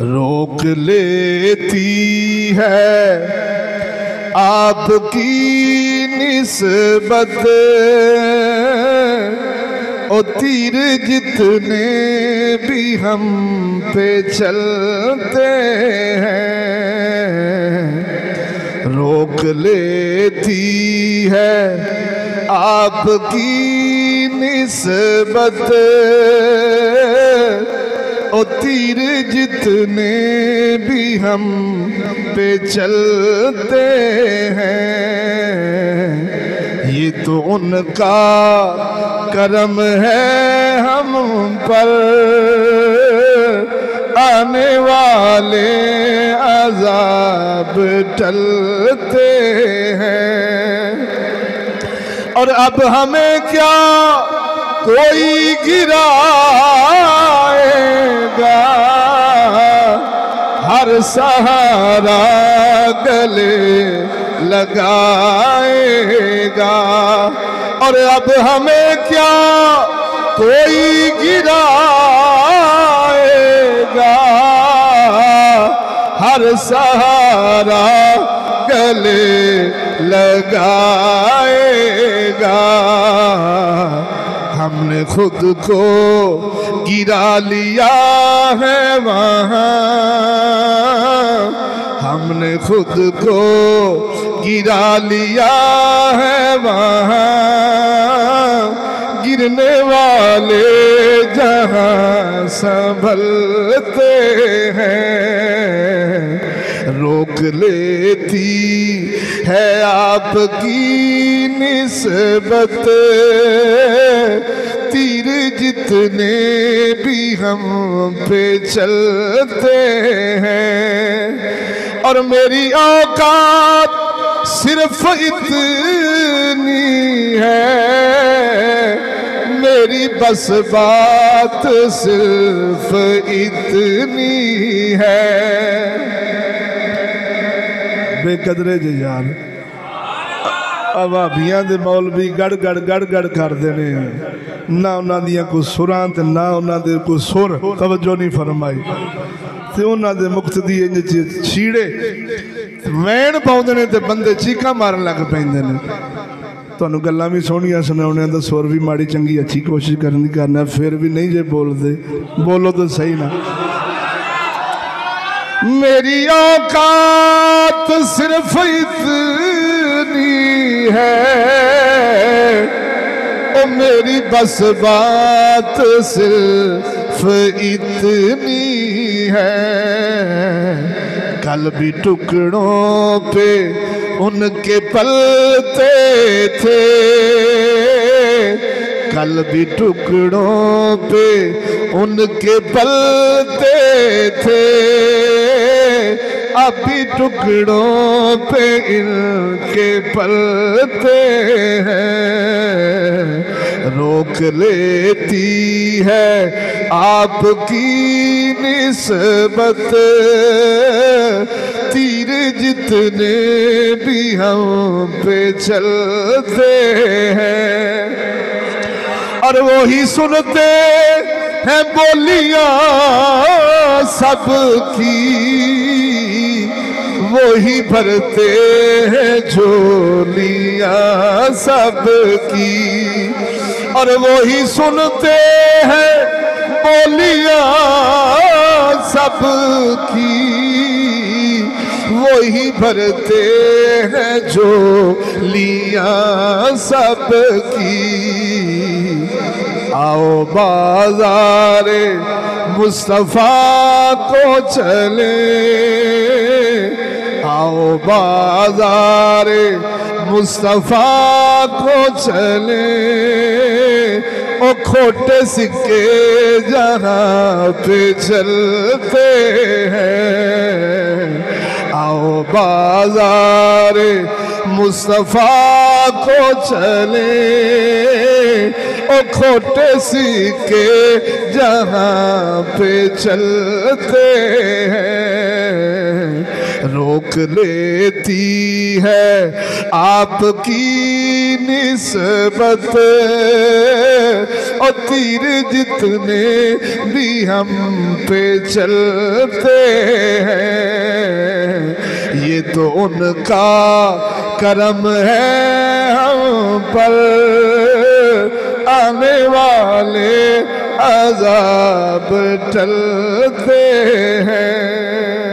रोक लेती है आपकी निस्बत, ओ तीर जितने भी हम पे चलते हैं। रोक लेती है आपकी निस्बत, ओ तीर जितने भी हम पे चलते हैं। ये तो उनका करम है हम पर, आने वाले अज़ाब टलते हैं। और अब हमें क्या कोई गिराएगा, हर सहारा गले लगाएगा। और अब हमें क्या कोई गिराएगा, हर सहारा गले लगाएगा। हमने खुद को गिरा लिया है वहाँ, हमने खुद को गिरा लिया है वहाँ। गिरने वाले जहाँ संभलते हैं। रोक लेती है आपकी निस्बत, तीर जितने भी हम पे चलते हैं। और मेरी औकात सिर्फ इतनी है, मेरी बस बात सिर्फ इतनी है। बेकदरे जे यार अवाबियां दे मौलवी गड़ गड़ गड़ गड़ करते हैं, ना उन्हां दियां कोई सुरां ते ना उन्हां दे कोई सुर तवज्जो नहीं फरमाई। ते उन्हां दे मुक्तदी इंज छीड़े वैन पाउंदे ने ते बंदे चीका मारन लग पैंदे ने। तुहानूं गल्लां भी सोहणियां सुणाउणे दा सुर भी माड़ी चंगी अच्छी कोशिश करना, फिर भी नहीं जे बोलदे, बोलो तो सही ना। मेरी औकात सिर्फ इतनी है, ओ मेरी बस बात सिर्फ इतनी है। कल भी टुकड़ों पे उनके पलते थे, कल भी टुकड़ों पे उनके पलते थे, अभी टुकड़ों पे इनके पलते हैं। रोक लेती है आपकी निस्बत, तीर जितने भी हम पे चलते हैं। और वो ही सुनते हैं बोलियां सबकी, वो ही भरते हैं झोलियां सबकी। और वो ही सुनते हैं बोलियां सबकी, वो ही भरते हैं झोलियां सबकी। आओ बाज़ारे मुस्तफ़ा को चले, आओ बाज़ारे मुस्तफ़ा को चले, ओ खोटे सिक्के जहाँ पे चलते हैं। आओ बाज़ारे मुस्तफ़ा को चले, ओ खोटे सिक्के जहाँ पे चलते हैं। रोक लेती है आपकी निस्बत, और तीर जितने भी हम पे चलते हैं ये तो उनका करम है हम पर, आने वाले अज़ाब टलते हैं।